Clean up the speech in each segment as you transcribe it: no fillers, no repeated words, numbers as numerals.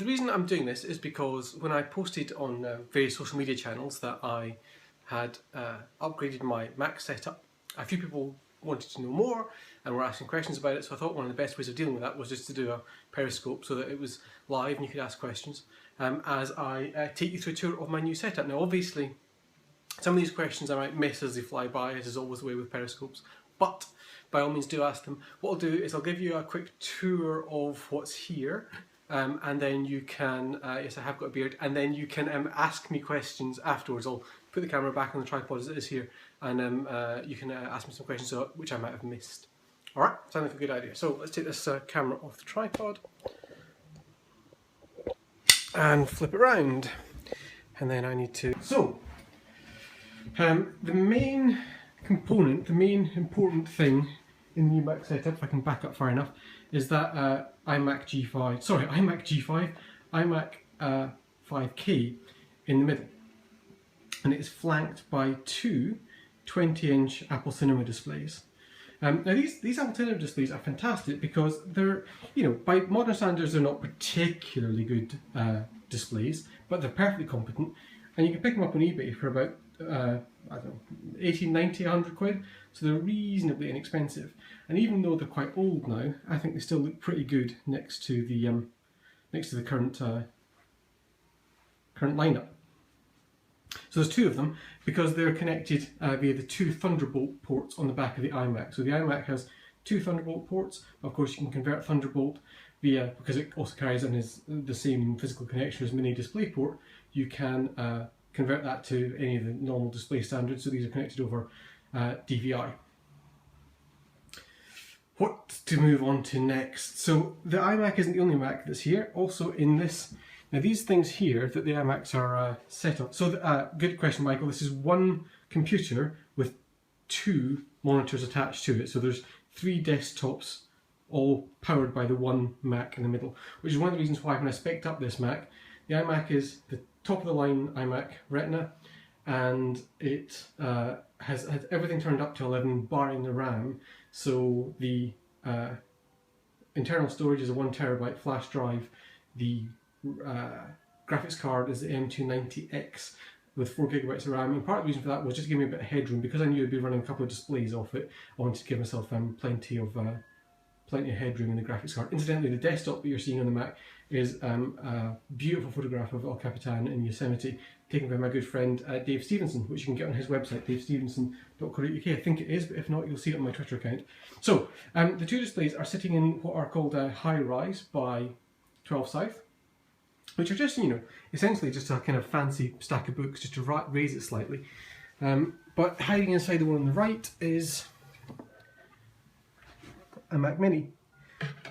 The reason I'm doing this is because when I posted on various social media channels that I had upgraded my Mac setup, a few people wanted to know more and were asking questions about it, so I thought one of the best ways of dealing with that was just to do a Periscope so that it was live and you could ask questions as I take you through a tour of my new setup. Now obviously some of these questions I might miss as they fly by, as is always the way with Periscopes, but by all means do ask them. What I'll do is I'll give you a quick tour of what's here, and then you can, yes I have got a beard, and then you can ask me questions afterwards. I'll put the camera back on the tripod as it is here, and you can ask me some questions which I might have missed. Alright, sounds like a good idea. So let's take this camera off the tripod and flip it around, and then I need to... So, the main component, the main important thing in the new Mac setup, if I can back up far enough, is that iMac 5K in the middle, and it is flanked by two 20-inch Apple Cinema displays. Now these Apple Cinema displays are fantastic because they're, you know, by modern standards they're not particularly good displays, but they're perfectly competent, and you can pick them up on eBay for about I don't know, 80, 90, 100 quid, so they're reasonably inexpensive. And even though they're quite old now, I think they still look pretty good next to the current lineup. So there's two of them because they're connected via the two Thunderbolt ports on the back of the iMac. So the iMac has two Thunderbolt ports. Of course, you can convert Thunderbolt via, because it also carries on the same physical connection as Mini DisplayPort, you can convert that to any of the normal display standards. So these are connected over DVI. What to move on to next? So the iMac isn't the only Mac that's here. Also in this, now these things here that the iMacs are set on. So good question, Michael. This is one computer with two monitors attached to it. So there's three desktops all powered by the one Mac in the middle, which is one of the reasons why when I spec'd up this Mac, the iMac is the top of the line iMac Retina, and it has everything turned up to 11 barring the RAM. So the internal storage is a 1 terabyte flash drive. The graphics card is the M290X with 4 gigabytes of RAM, and part of the reason for that was just to give me a bit of headroom because I knew I'd be running a couple of displays off it. I wanted to give myself plenty of headroom in the graphics card. Incidentally, the desktop that you're seeing on the Mac is a beautiful photograph of El Capitan in Yosemite, taken by my good friend Dave Stevenson, which you can get on his website, davestevenson.co.uk. I think it is, but if not, you'll see it on my Twitter account. So, the two displays are sitting in what are called high-rise by 12 South, which are just, you know, essentially just a kind of fancy stack of books, just to raise it slightly. But hiding inside the one on the right is a Mac Mini.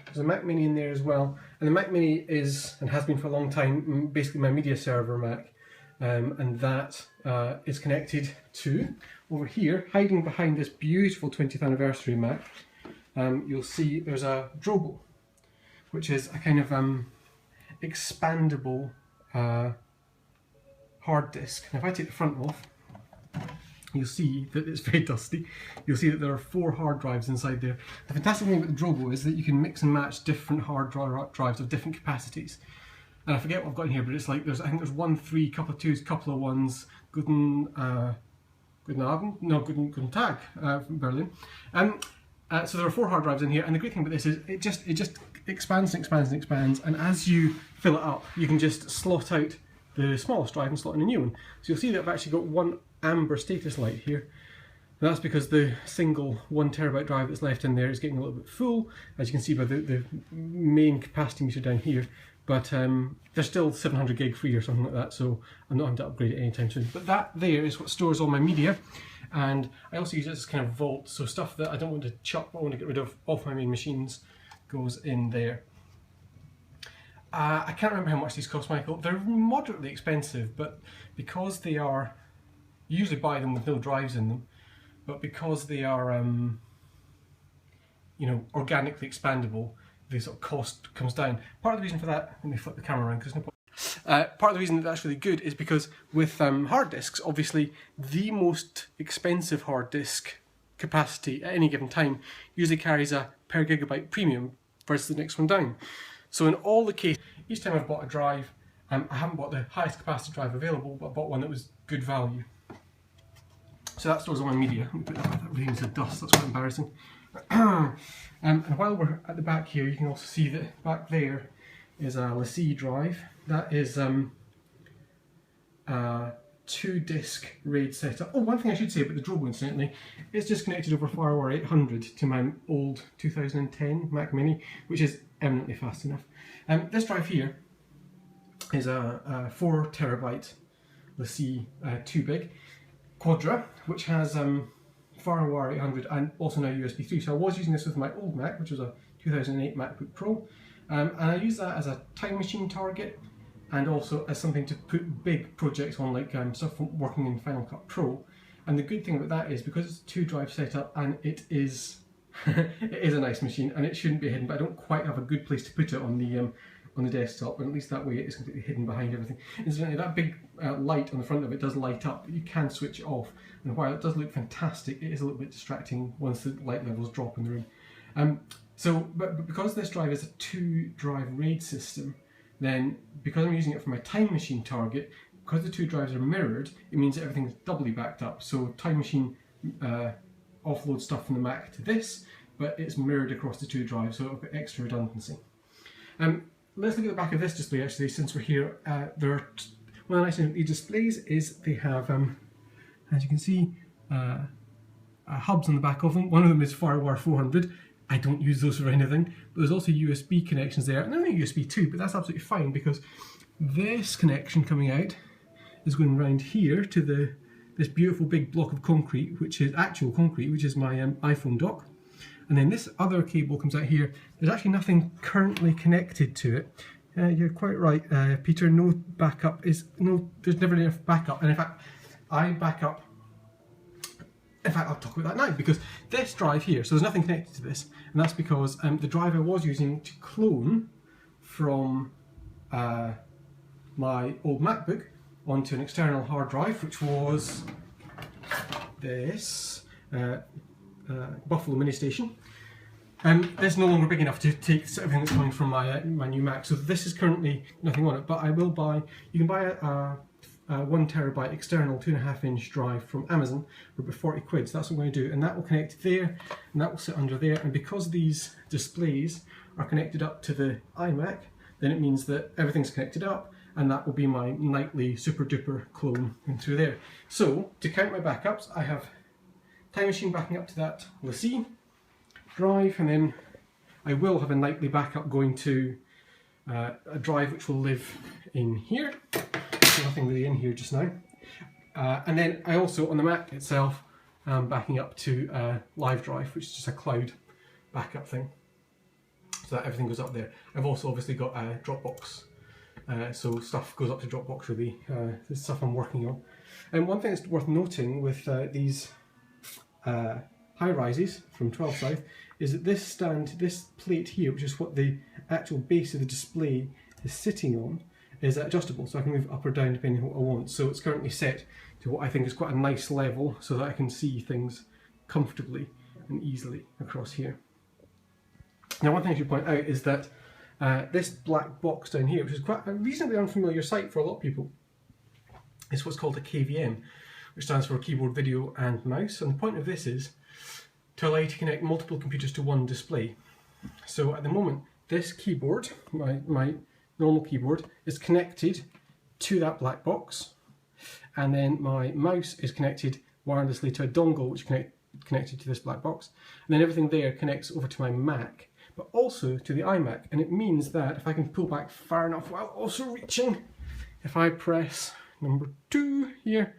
There's a Mac Mini in there as well, and the Mac Mini is, and has been for a long time, basically my media server Mac, and that is connected to, over here, hiding behind this beautiful 20th anniversary Mac, you'll see there's a Drobo, which is a kind of expandable hard disk. Now if I take the front off, you'll see that it's very dusty. You'll see that there are 4 hard drives inside there. The fantastic thing about the Drobo is that you can mix and match different hard drives of different capacities. And I forget what I've got in here, but it's like I think there's 1, 3, couple of 2s, couple of 1s, guten Tag from Berlin. So there are 4 hard drives in here, and the great thing about this is it just expands and expands and expands, and as you fill it up, you can just slot out the smallest drive and slot in a new one. So you'll see that I've actually got one amber status light here. And that's because the single 1 terabyte drive that's left in there is getting a little bit full, as you can see by the main capacity meter down here. But there's still 700 gig free or something like that, so I'm not having to upgrade it anytime soon. But that there is what stores all my media, and I also use it as kind of vault, so stuff that I don't want to chuck, but I want to get rid of off my main machines goes in there. I can't remember how much these cost, Michael. They're moderately expensive, but because they are, you usually buy them with no drives in them, but because they are, you know, organically expandable, the sort of cost comes down. Part of the reason for that, let me flip the camera around because no point. Part of the reason that that's really good is because with hard disks, obviously the most expensive hard disk capacity at any given time usually carries a per gigabyte premium versus the next one down. So in all the cases, each time I've bought a drive, I haven't bought the highest capacity drive available, but I bought one that was good value. So that stores all my media. Let me put that really into dust, that's quite embarrassing. And while we're at the back here, you can also see that back there is a LaCie drive. That is a 2-disc RAID setup. Oh, one thing I should say about the Drobo, incidentally, it's just connected over FireWire 800 to my old 2010 Mac Mini, which is eminently fast enough. This drive here is a 4 terabyte LaCie 2 Quadra, which has FireWire 800 and also now USB 3. So I was using this with my old Mac, which was a 2008 MacBook Pro, and I use that as a time machine target and also as something to put big projects on, like stuff working in Final Cut Pro. And the good thing about that is because it's a 2-drive setup and it is it is a nice machine and it shouldn't be hidden, but I don't quite have a good place to put it on the desktop, and at least that way it's completely hidden behind everything. Incidentally, that big light on the front of it does light up, but you can switch it off, and while it does look fantastic, it is a little bit distracting once the light levels drop in the room. But because this drive is a 2-drive RAID system, then because I'm using it for my time machine target, because the 2 drives are mirrored, it means that everything's doubly backed up. So time machine offloads stuff from the Mac to this, but it's mirrored across the 2 drives, so it'll get extra redundancy. Let's look at the back of this display actually, since we're here. There are one of the nice things with these displays is they have, as you can see, hubs on the back of them. One of them is FireWire 400. I don't use those for anything, but there's also USB connections there, and they're only USB 2, but that's absolutely fine because this connection coming out is going around here to this beautiful big block of concrete, which is actual concrete, which is my iPhone dock. And then this other cable comes out here. There's actually nothing currently connected to it. You're quite right, Peter. No backup there's never enough backup. And in fact, I back up. In fact, I'll talk about that now because this drive here, so there's nothing connected to this, and that's because the drive I was using to clone from my old MacBook onto an external hard drive, which was this Buffalo Mini Station. This is no longer big enough to take everything that's coming from my new Mac, so this is currently nothing on it, but I will buy, you can buy a 1 terabyte external 2.5-inch drive from Amazon for about 40 quid, so that's what I'm going to do, and that will connect there, and that will sit under there, and because these displays are connected up to the iMac, then it means that everything's connected up, and that will be my nightly super duper clone going through there. So, to count my backups, I have Time Machine backing up to that LaCie drive, and then I will have a nightly backup going to a drive which will live in here. There's nothing really in here just now. And then I also, on the Mac itself, am backing up to Live Drive, which is just a cloud backup thing. So that everything goes up there. I've also obviously got a Dropbox, so stuff goes up to Dropbox really, the stuff I'm working on. And one thing that's worth noting with these high-rises from 12 South is that this stand, this plate here, which is what the actual base of the display is sitting on, is adjustable, so I can move up or down depending on what I want. So it's currently set to what I think is quite a nice level so that I can see things comfortably and easily across here. Now one thing I should point out is that this black box down here, which is quite a reasonably unfamiliar sight for a lot of people, is what's called a KVM, which stands for Keyboard, Video and Mouse, and the point of this is to allow you to connect multiple computers to one display. So at the moment, this keyboard, my normal keyboard, is connected to that black box, and then my mouse is connected wirelessly to a dongle which connected to this black box, and then everything there connects over to my Mac, but also to the iMac. And it means that if I can pull back far enough while also reaching, if I press number 2 here,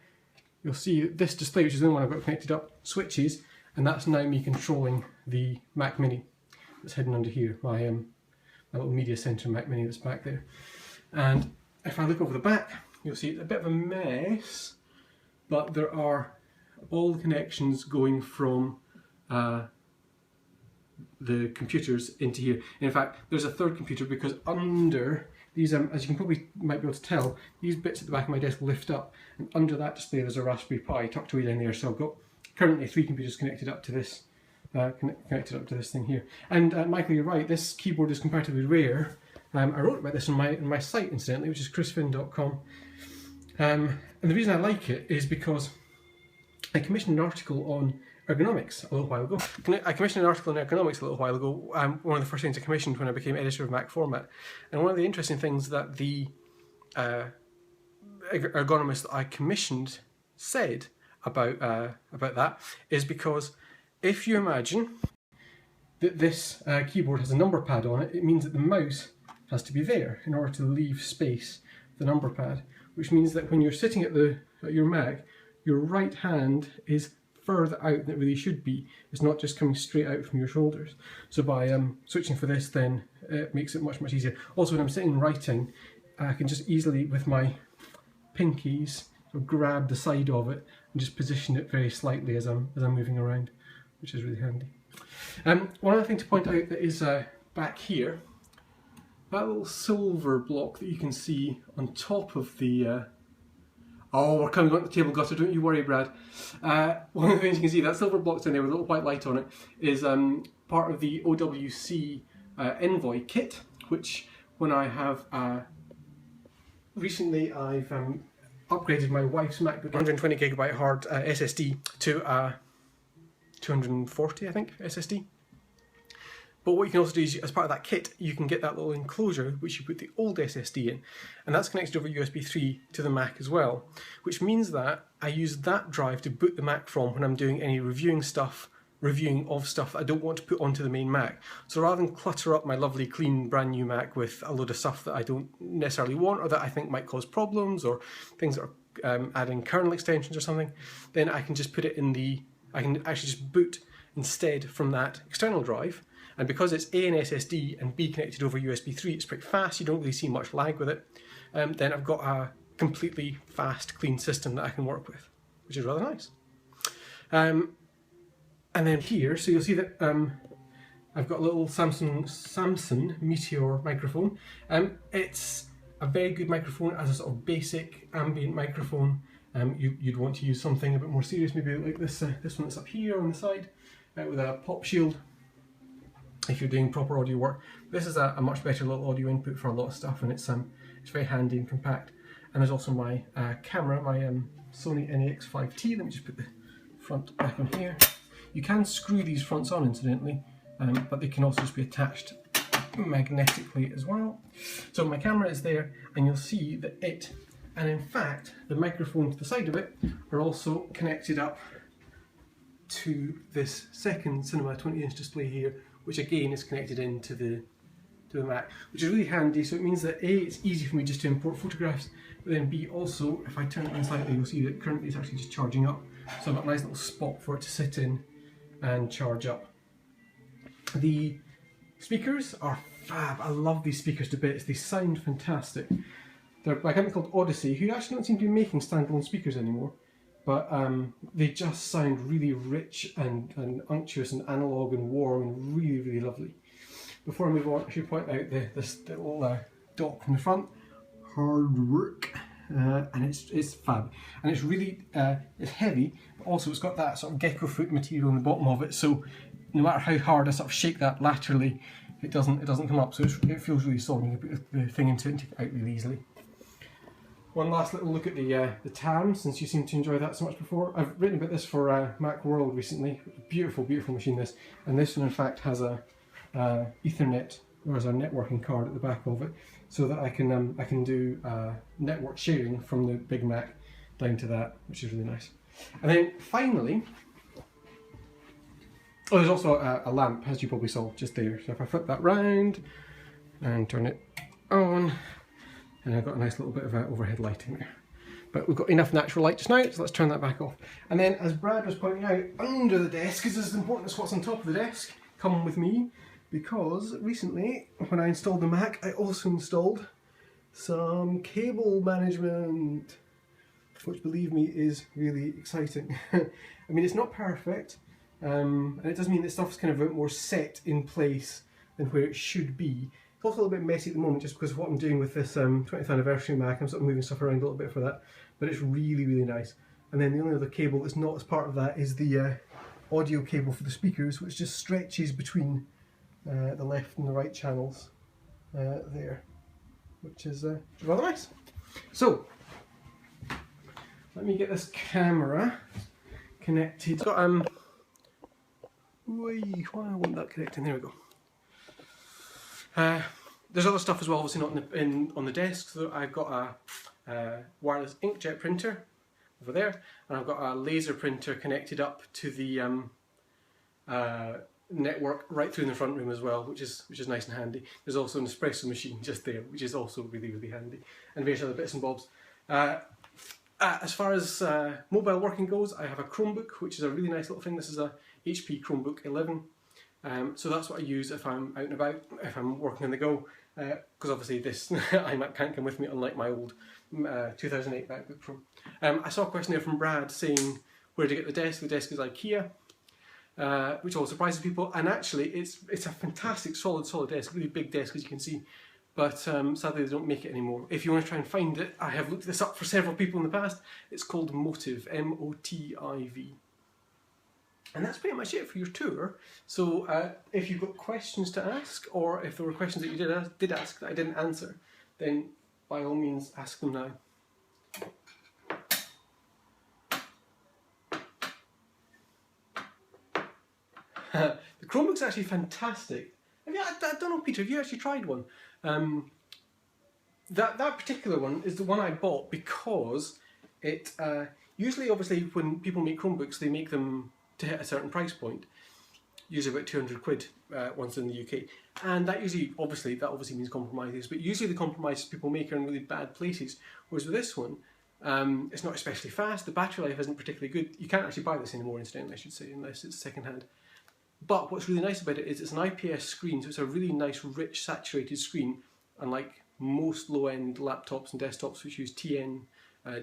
you'll see that this display, which is the only one I've got connected up, switches, and that's now me controlling the Mac Mini that's hidden under here, my little media center Mac Mini that's back there. And if I look over the back, you'll see it's a bit of a mess, but there are all the connections going from the computers into here. And in fact, there's a third computer because under these, as you can probably might be able to tell, these bits at the back of my desk lift up, and under that display there's a Raspberry Pi tucked away down there. So I've got currently 3 computers connected up to this. Connected up to this thing here. And Michael, you're right, this keyboard is comparatively rare I wrote about this on my site, incidentally, which is chrisfin.com. And the reason I like it is because I commissioned an article on ergonomics a little while ago. I commissioned an article on ergonomics a little while ago, one of the first things I commissioned when I became editor of Mac Format. And one of the interesting things that the ergonomist that I commissioned said about that is because if you imagine that this keyboard has a number pad on it, it means that the mouse has to be there in order to leave space for the number pad, which means that when you're sitting at your Mac, your right hand is further out than it really should be. It's not just coming straight out from your shoulders. So by switching for this, then it makes it much easier. Also, when I'm sitting and writing, I can just easily, with my pinkies, grab the side of it and just position it very slightly as I'm moving around, which is really handy. One other thing to point out that is back here, that little silver block that you can see on top of the oh, we're coming on the table gutter, don't you worry, Brad. One of the things you can see, that silver block's in there with a little white light on it, is part of the OWC Envoy kit, which when I have recently I've upgraded my wife's MacBook 120GB hard SSD to 240, I think, SSD. But what you can also do is, as part of that kit, you can get that little enclosure which you put the old SSD in, and that's connected over USB 3 to the Mac as well, which means that I use that drive to boot the Mac from when I'm doing any reviewing of stuff that I don't want to put onto the main Mac. So rather than clutter up my lovely, clean, brand new Mac with a load of stuff that I don't necessarily want or that I think might cause problems or things that are adding kernel extensions or something, then I can just put it in I can actually just boot instead from that external drive. And because it's A, an SSD, and B, connected over USB 3, it's pretty fast, you don't really see much lag with it. Then I've got a completely fast, clean system that I can work with, which is rather nice. And then here, so you'll see that I've got a little Samson Meteor microphone. It's a very good microphone as a sort of basic ambient microphone. You'd want to use something a bit more serious, maybe like this one that's up here on the side, with a pop shield, if you're doing proper audio work. This is a much better little audio input for a lot of stuff, and it's very handy and compact. And there's also my camera, my Sony NEX5T. Let me just put the front back on here. You can screw these fronts on, incidentally, but they can also just be attached magnetically as well. So my camera is there, and you'll see that it, and in fact the microphone to the side of it, are also connected up to this second Cinema 20-inch display here, which again is connected into the Mac, which is really handy. So it means that A, it's easy for me just to import photographs, but then B, also if I turn it on slightly, you'll see that currently it's actually just charging up. So I've got a nice little spot for it to sit in and charge up. The speakers are fab. I love these speakers to bits. They sound fantastic. They're by a company called Odyssey, who actually don't seem to be making standalone speakers anymore. But they just sound really rich and unctuous and analogue and warm and really lovely. Before I move on, I should point out this little dock from the front. Hard work, and it's fab. And it's really it's heavy, but also it's got that sort of gecko foot material on the bottom of it. So no matter how hard I sort of shake that laterally, it doesn't come up. So it feels really solid. You can put the thing into it and take it out really easily. One last little look at the TAM, since you seem to enjoy that so much before. I've written about this for Macworld recently. Beautiful machine this. And this one in fact has a Ethernet, or as a networking card at the back of it, so that I can do network sharing from the Big Mac down to that, which is really nice. And then finally, there's also a lamp, as you probably saw just there. So if I flip that round and turn it on, and I've got a nice little bit of overhead lighting there. But we've got enough natural light just now, so let's turn that back off. And then, as Brad was pointing out, under the desk is as important as what's on top of the desk. Come with me, because recently, when I installed the Mac, I also installed some cable management, which, believe me, is really exciting. I mean, it's not perfect, and it does mean that stuff's kind of a bit more set in place than where it should be. It's also a little bit messy at the moment just because of what I'm doing with this 20th anniversary Mac. I'm sort of moving stuff around a little bit for that, but it's really nice. And then the only other cable that's not as part of that is the audio cable for the speakers, which just stretches between the left and the right channels. there, which is rather nice. So, let me get this camera connected. It's got why I want that connecting? There we go. There's other stuff as well, obviously not on the desk. So I've got a wireless inkjet printer over there, and I've got a laser printer connected up to the network right through in the front room as well, which is nice and handy. There's also an espresso machine just there, which is also really handy, and various other bits and bobs. As far as mobile working goes, I have a Chromebook, which is a really nice little thing. This is a HP Chromebook 11. So that's what I use if I'm out and about, if I'm working on the go, because obviously this iMac can't come with me, unlike my old 2008 MacBook Pro. I saw a question there from Brad saying where to get the desk. The desk is IKEA, which always surprises people, and actually it's a fantastic solid desk, really big desk as you can see, but sadly they don't make it anymore. If you want to try and find it, I have looked this up for several people in the past. It's called Motiv, M-O-T-I-V. And that's pretty much it for your tour. So if you've got questions to ask, or if there were questions that you did ask that I didn't answer, then by all means ask them now. The Chromebook's actually fantastic. I don't know, Peter, have you actually tried one? That particular one is the one I bought because it usually, obviously, when people make Chromebooks, they make them to hit a certain price point, usually about 200 quid once in the UK, and that obviously means compromises, but usually the compromises people make are in really bad places, whereas with this one, it's not especially fast, the battery life isn't particularly good. You can't actually buy this anymore, incidentally, I should say, unless it's second hand. But what's really nice about it is it's an IPS screen, so it's a really nice, rich, saturated screen, unlike most low-end laptops and desktops which use TN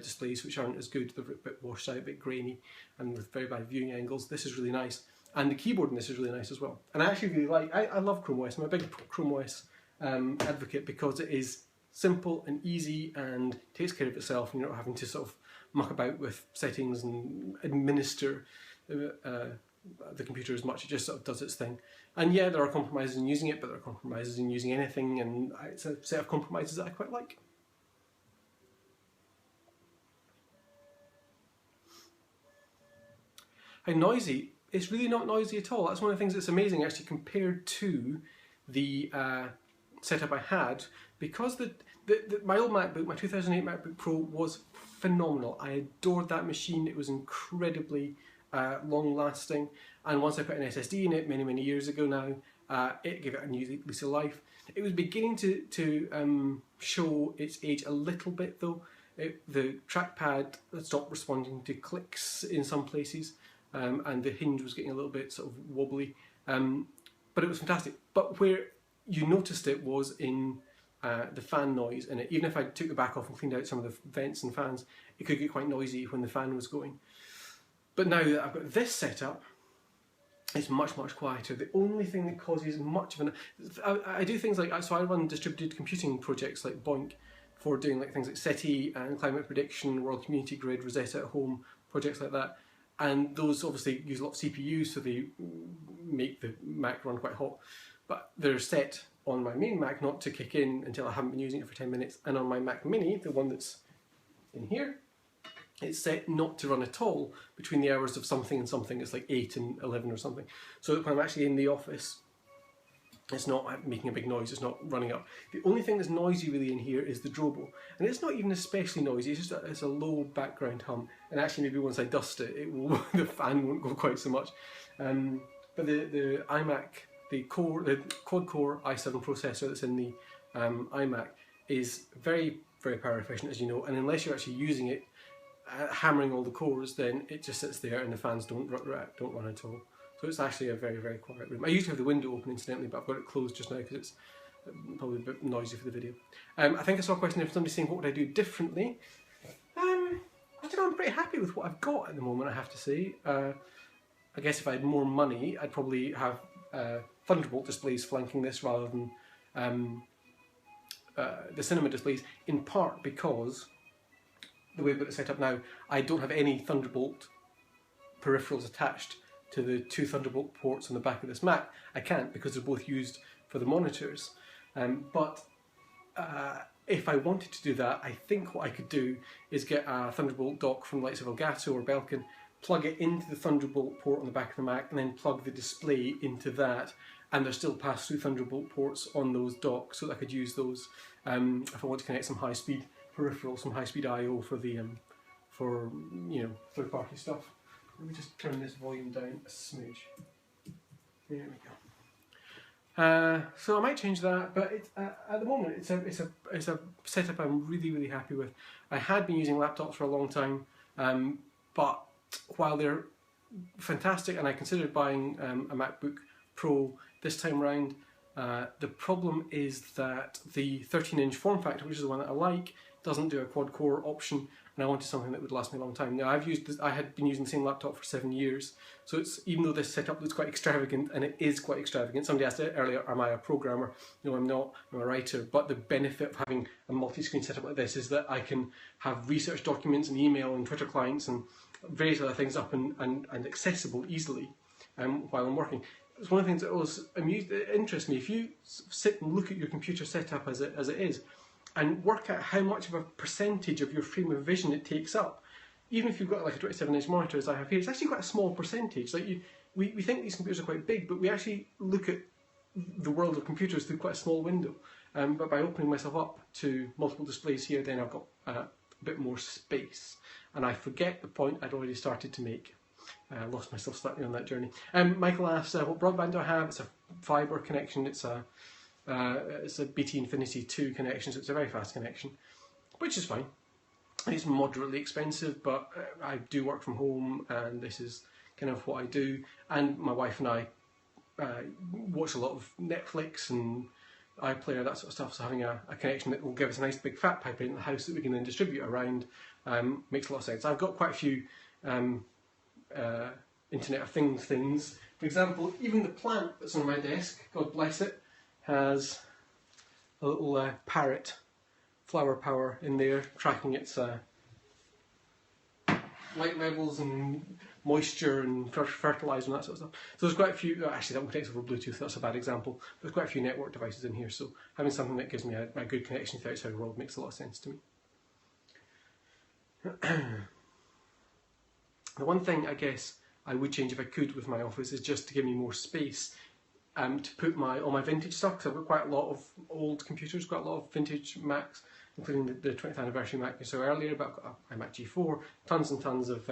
displays, which aren't as good. They're a bit washed out, a bit grainy, and with very bad viewing angles. This is really nice, and the keyboard in this is really nice as well. And I actually really like. I love Chrome OS. I'm a big Chrome OS advocate because it is simple and easy and takes care of itself, and you're not having to sort of muck about with settings and administer the computer as much. It just sort of does its thing. And yeah, there are compromises in using it, but there are compromises in using anything, and it's a set of compromises that I quite like. How noisy? It's really not noisy at all. That's one of the things that's amazing actually compared to the setup I had, because my old MacBook, my 2008 MacBook Pro, was phenomenal. I adored that machine. It was incredibly long lasting, and once I put an SSD in it many years ago now, it gave it a new lease of life. It was beginning to show its age a little bit though. The trackpad stopped responding to clicks in some places, and the hinge was getting a little bit sort of wobbly, but it was fantastic. But where you noticed it was in the fan noise in it. Even if I took the back off and cleaned out some of the vents and fans, it could get quite noisy when the fan was going. But now that I've got this setup, it's much quieter. The only thing that causes much of an... I do things like... So I run distributed computing projects like Boink for doing like things like SETI and climate prediction, World Community Grid, Rosetta at Home, projects like that. And those obviously use a lot of CPUs, so they make the Mac run quite hot. But they're set on my main Mac not to kick in until I haven't been using it for 10 minutes. And on my Mac Mini, the one that's in here, it's set not to run at all between the hours of something and something. It's like 8 and 11 or something. So that when I'm actually in the office, it's not making a big noise, it's not running up. The only thing that's noisy really in here is the Drobo. And it's not even especially noisy, it's just it's a low background hum. And actually maybe once I dust it, the fan won't go quite so much. But the iMac, the quad-core i7 processor that's in the iMac is very power efficient, as you know. And unless you're actually using it, hammering all the cores, then it just sits there and the fans don't run at all. So it's actually a very quiet room. I usually have the window open incidentally, but I've got it closed just now because it's probably a bit noisy for the video. I think I saw a question there from somebody saying what would I do differently. I don't know, I'm pretty happy with what I've got at the moment, I have to say. I guess if I had more money, I'd probably have Thunderbolt displays flanking this rather than the cinema displays, in part because the way I've got it set up now, I don't have any Thunderbolt peripherals attached to the two Thunderbolt ports on the back of this Mac. I can't because they're both used for the monitors. But if I wanted to do that, I think what I could do is get a Thunderbolt dock from the likes of Elgato or Belkin, plug it into the Thunderbolt port on the back of the Mac, and then plug the display into that. And there's still pass-through Thunderbolt ports on those docks, so that I could use those if I want to connect some high-speed peripherals, some high-speed I/O for the third-party stuff. Let me just turn this volume down a smidge. There we go. So I might change that, but at the moment it's a setup I'm really happy with. I had been using laptops for a long time, but while they're fantastic, and I considered buying a MacBook Pro this time around, the problem is that the 13-inch form factor, which is the one that I like, doesn't do a quad-core option, and I wanted something that would last me a long time. Now I had been using the same laptop for 7 years, so it's, even though this setup looks quite extravagant, and it is quite extravagant. Somebody asked earlier, am I a programmer? No, I'm not. I'm a writer. But the benefit of having a multi-screen setup like this is that I can have research documents and email and Twitter clients and various other things up and accessible easily while I'm working. It's one of the things that always interests me. If you sit and look at your computer setup as it is, and work out how much of a percentage of your frame of vision it takes up, even if you've got like a 27-inch monitor as I have here, it's actually quite a small percentage. Like we think these computers are quite big, but we actually look at the world of computers through quite a small window. But by opening myself up to multiple displays here, then I've got a bit more space, and I forget the point I'd already started to make. I lost myself slightly on that journey. Michael asks, what broadband do I have? It's a fibre connection. It's a BT Infinity 2 connection, so it's a very fast connection, which is fine. It's moderately expensive, but I do work from home, and this is kind of what I do. And my wife and I watch a lot of Netflix and iPlayer, that sort of stuff, so having a connection that will give us a nice big fat pipe in the house that we can then distribute around makes a lot of sense. I've got quite a few Internet of things. For example, even the plant that's on my desk, God bless it, has a little parrot flower power in there, tracking its light levels and moisture and fertiliser and that sort of stuff. So there's quite a few, actually that one connects over Bluetooth, that's a bad example. There's quite a few network devices in here, so having something that gives me a good connection to the outside world makes a lot of sense to me. The one thing I guess I would change if I could with my office is just to give me more space to put all my vintage stuff, because I've got quite a lot of old computers, quite a lot of vintage Macs, including the 20th anniversary Mac you saw earlier, but I've got an iMac G4, tons and tons of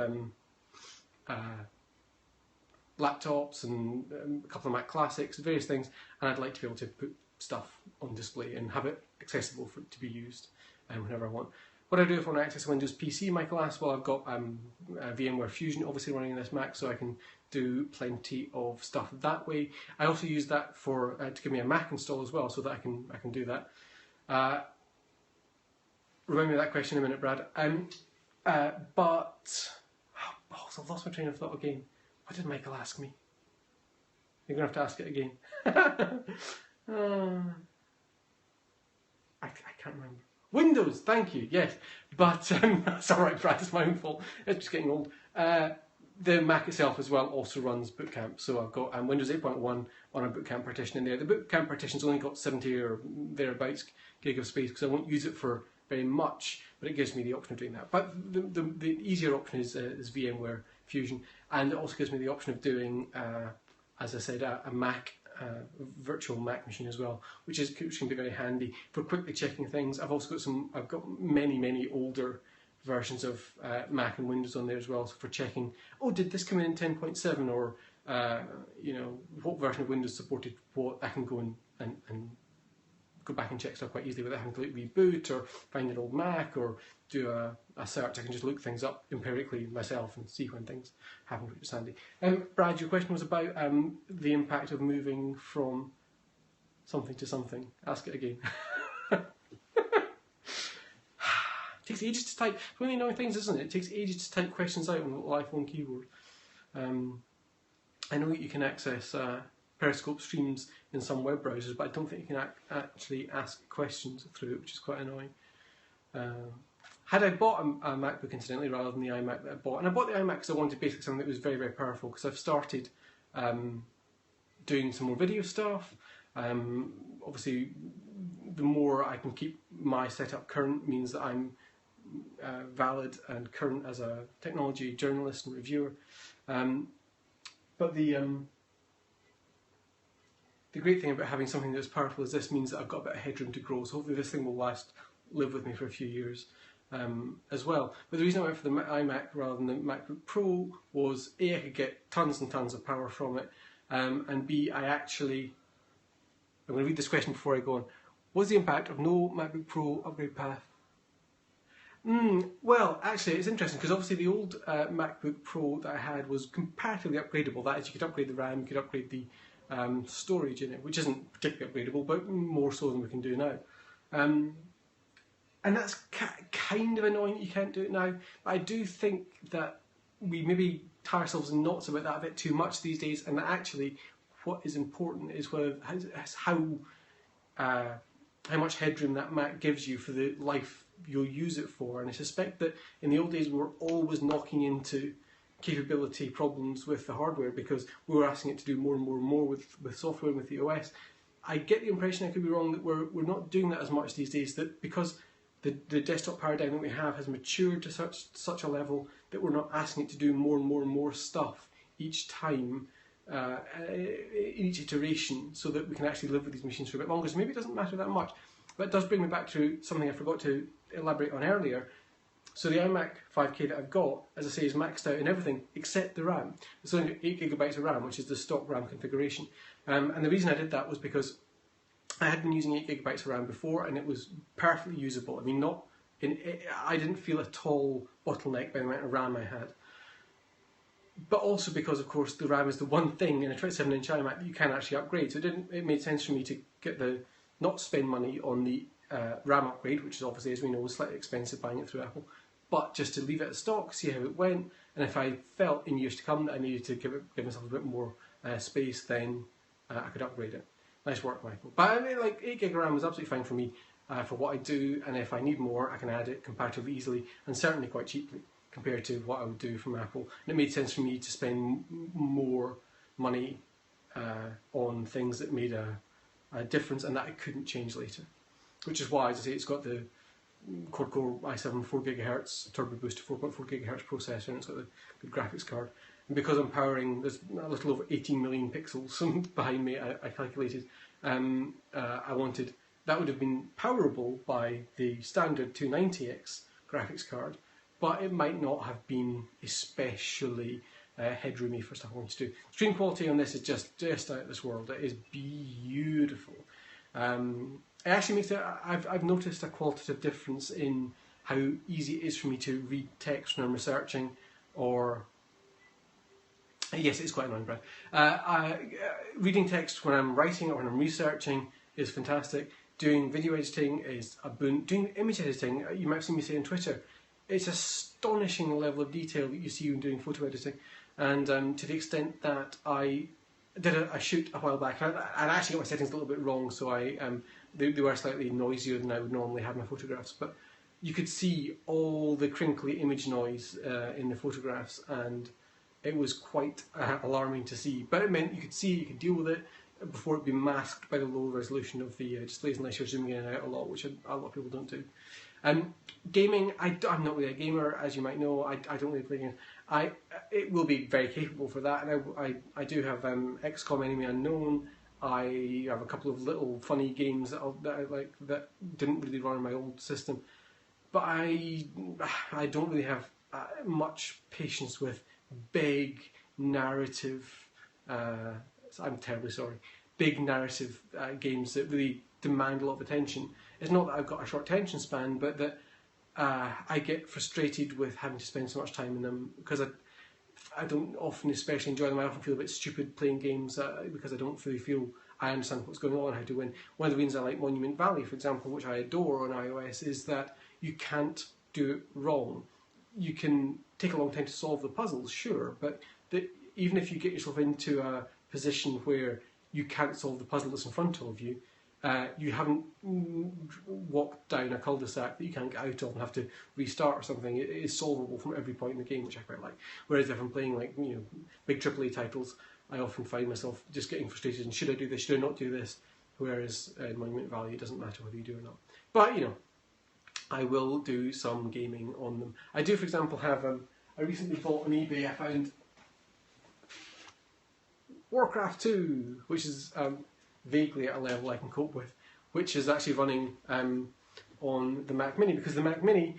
laptops and a couple of Mac Classics, various things, and I'd like to be able to put stuff on display and have it accessible for it to be used whenever I want. What do I do if I want to access a Windows PC? Michael asks. Well, I've got VMware Fusion obviously running in this Mac, so I can do plenty of stuff that way. I also use that for to give me a Mac install as well, so that I can do that. Remind me of that question in a minute, Brad. I've lost my train of thought again. What did Michael ask me? You're going to have to ask it again. I can't remember. Windows, thank you, yes. But that's alright, Brad, it's my own fault. It's just getting old. The Mac itself as well also runs Boot Camp. So I've got Windows 8.1 on a Boot Camp partition in there. The Boot Camp partition's only got 70 or thereabouts gig of space because I won't use it for very much, but it gives me the option of doing that. But the easier option is VMware Fusion, and it also gives me the option of doing, as I said, a Mac virtual Mac machine as well, which can be very handy for quickly checking things. I've also got I've got many older versions of Mac and Windows on there as well, so for checking, oh, did this come in 10.7, or what version of Windows supported what. I can go and go back and check stuff quite easily without having to reboot or find an old Mac or do a search. I can just look things up empirically myself and see when things happen, which is handy. Brad, your question was about the impact of moving from something to something. Ask it again. It takes ages to type. It's one of the annoying things, isn't it? It takes ages to type questions out on the little iPhone keyboard. I know that you can access Periscope streams in some web browsers, but I don't think you can actually ask questions through it, which is quite annoying. Had I bought a MacBook, incidentally, rather than the iMac that I bought, and I bought the iMac because I wanted basically something that was very powerful, because I've started doing some more video stuff. Obviously, the more I can keep my setup current means that I'm valid and current as a technology journalist and reviewer. But the great thing about having something that's powerful as this means that I've got a bit of headroom to grow, so hopefully this thing will live with me for a few years as well. But the reason I went for the iMac rather than the MacBook Pro was A, I could get tons and tons of power from it, and B, I'm going to read this question before I go on. What's the impact of no MacBook Pro upgrade path? Well, actually, it's interesting because obviously the old MacBook Pro that I had was comparatively upgradable. That is, you could upgrade the RAM, you could upgrade the storage in it, which isn't particularly upgradable, but more so than we can do now. And that's kind of annoying that you can't do it now. But I do think that we maybe tie ourselves in knots about that a bit too much these days, and that actually what is important is how much headroom that Mac gives you for the life you'll use it for. And I suspect that in the old days we were always knocking into capability problems with the hardware because we were asking it to do more and more and more with software and with the OS. I get the impression, I could be wrong, that we're not doing that as much these days, that because the desktop paradigm that we have has matured to such a level that we're not asking it to do more and more and more stuff each time, in each iteration, so that we can actually live with these machines for a bit longer. So maybe it doesn't matter that much. But it does bring me back to something I forgot to elaborate on earlier. So the iMac 5K that I've got, as I say, is maxed out in everything except the RAM. It's only 8GB of RAM, which is the stock RAM configuration. And the reason I did that was because I had been using 8GB of RAM before, and it was perfectly usable. I mean, I didn't feel at all bottlenecked by the amount of RAM I had. But also because, of course, the RAM is the one thing in a 27-inch iMac that you can actually upgrade. So it made sense for me to not spend money on the RAM upgrade, which is obviously, as we know, slightly expensive buying it through Apple, but just to leave it as stock, see how it went, and if I felt in years to come that I needed to give myself a bit more space, then I could upgrade it. Nice work, Michael. But I mean, like 8GB of RAM was absolutely fine for me for what I do, and if I need more, I can add it comparatively easily and certainly quite cheaply compared to what I would do from Apple. And it made sense for me to spend more money on things that made a difference and that I couldn't change later. Which is why, as I say, it's got the quad-core i7 4GHz turbo boost 4.4GHz processor, and it's got the good graphics card. And because I'm powering, there's a little over 18 million pixels behind me, I calculated, I wanted, that would have been powerable by the standard 290X graphics card, but it might not have been especially headroomy for stuff I want to do. Screen quality on this is just out of this world. It is beautiful. It actually makes it, I've noticed a qualitative difference in how easy it is for me to read text when I'm researching, or yes, it's quite annoying, Brad. Reading text when I'm writing or when I'm researching is fantastic. Doing video editing is a boon. Doing image editing, you might have seen me say on Twitter, it's astonishing the level of detail that you see when doing photo editing. And to the extent that I did a shoot a while back, and I actually got my settings a little bit wrong, so they were slightly noisier than I would normally have my photographs, but you could see all the crinkly image noise in the photographs, and it was quite alarming to see. But it meant you could see, you could deal with it before it be masked by the low resolution of the displays, unless you're zooming in and out a lot, which a lot of people don't do. Gaming, I'm not really a gamer, as you might know. I don't really play games. It will be very capable for that, and I do have XCOM Enemy Unknown. I have a couple of little funny games that I like that didn't really run on my old system, but I don't really have much patience with big narrative. I'm terribly sorry. Big narrative games that really demand a lot of attention. It's not that I've got a short attention span, but that I get frustrated with having to spend so much time in them because I don't often especially enjoy them. I often feel a bit stupid playing games because I don't really feel I understand what's going on, how to win. One of the reasons I like Monument Valley, for example, which I adore on iOS, is that you can't do it wrong. You can take a long time to solve the puzzles, sure, but even if you get yourself into a position where you can't solve the puzzle that's in front of you, you haven't walked down a cul-de-sac that you can't get out of and have to restart or something. It is solvable from every point in the game, which I quite like. Whereas if I'm playing big AAA titles, I often find myself just getting frustrated and should I do this, should I not do this? whereas in Monument Valley it doesn't matter whether you do or not. But you know, I will do some gaming on them. I do, for example, have I recently bought on eBay. I found Warcraft 2, which is vaguely at a level I can cope with, which is actually running on the Mac Mini, because the Mac Mini,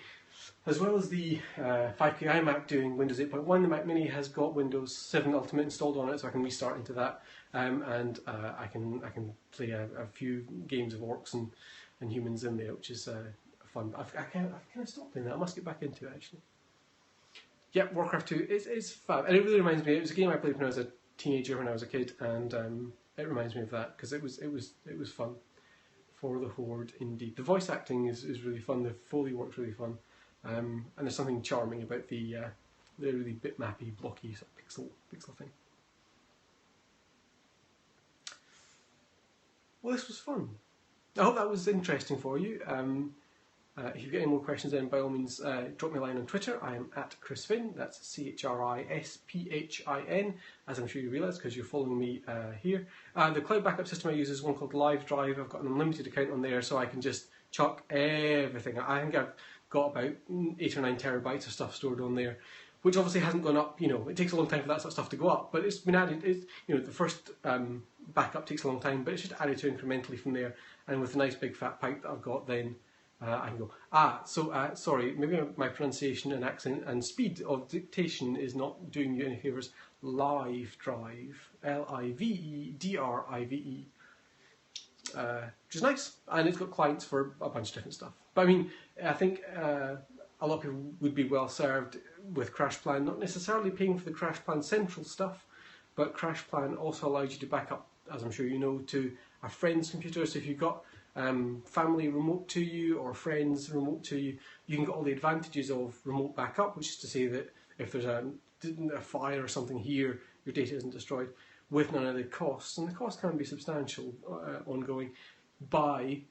as well as the 5K iMac doing Windows 8.1, the Mac Mini has got Windows 7 Ultimate installed on it, so I can restart into that, and I can play a few games of orcs and humans in there, which is fun. I've kind of stopped playing that. I must get back into it actually. Yep, Warcraft 2 is fab, and it really reminds me. It was a game I played when I was a teenager, when I was a kid, and it reminds me of that because it was fun for the Horde indeed. The voice acting is really fun. The Foley work's really fun, and there's something charming about the really bitmappy, blocky sort of pixel thing. Well, this was fun. I hope that was interesting for you. If you've got any more questions, then by all means drop me a line on Twitter. I am at Chris Finn, that's ChrisPhin, as I'm sure you realise because you're following me here. The cloud backup system I use is one called Live Drive. I've got an unlimited account on there, so I can just chuck everything. I think I've got about 8 or 9 terabytes of stuff stored on there, which obviously hasn't gone up. You know, it takes a long time for that sort of stuff to go up, but it's been added. You know, the first backup takes a long time, but it's just added to incrementally from there. And with a nice big fat pipe that I've got, then I can go. Sorry, maybe my pronunciation and accent and speed of dictation is not doing you any favours. Live Drive, Livedrive, which is nice, and it's got clients for a bunch of different stuff. But I mean, I think a lot of people would be well served with CrashPlan, not necessarily paying for the CrashPlan Central stuff, but CrashPlan also allows you to back up, as I'm sure you know, to a friend's computer. So if you've got family remote to you or friends remote to you, you can get all the advantages of remote backup, which is to say that if there's a fire or something here, your data isn't destroyed, with none of the costs, and the cost can be substantial ongoing, by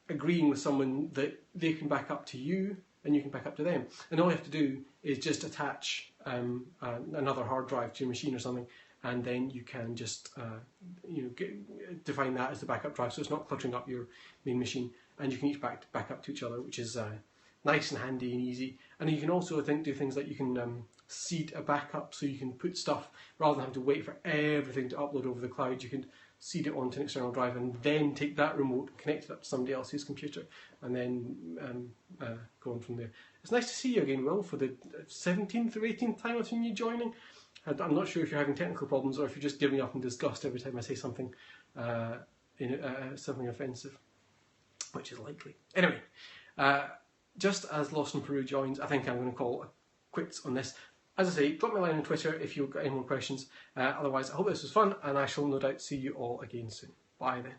agreeing with someone that they can back up to you and you can back up to them. And all you have to do is just attach another hard drive to your machine or something, and then you can just define that as the backup drive, so it's not cluttering up your main machine, and you can each back up to each other, which is nice and handy and easy. And you can also, I think, do things like you can seed a backup, so you can put stuff, rather than having to wait for everything to upload over the cloud, you can seed it onto an external drive and then take that remote, connect it up to somebody else's computer, and then go on from there. It's nice to see you again, Will, for the 17th or 18th time I've seen you joining. I'm not sure if you're having technical problems or if you're just giving up in disgust every time I say something something offensive, which is likely. Anyway, just as Lost in Peru joins, I think I'm going to call quits on this. As I say, drop me a line on Twitter if you've got any more questions. Otherwise, I hope this was fun, and I shall no doubt see you all again soon. Bye then.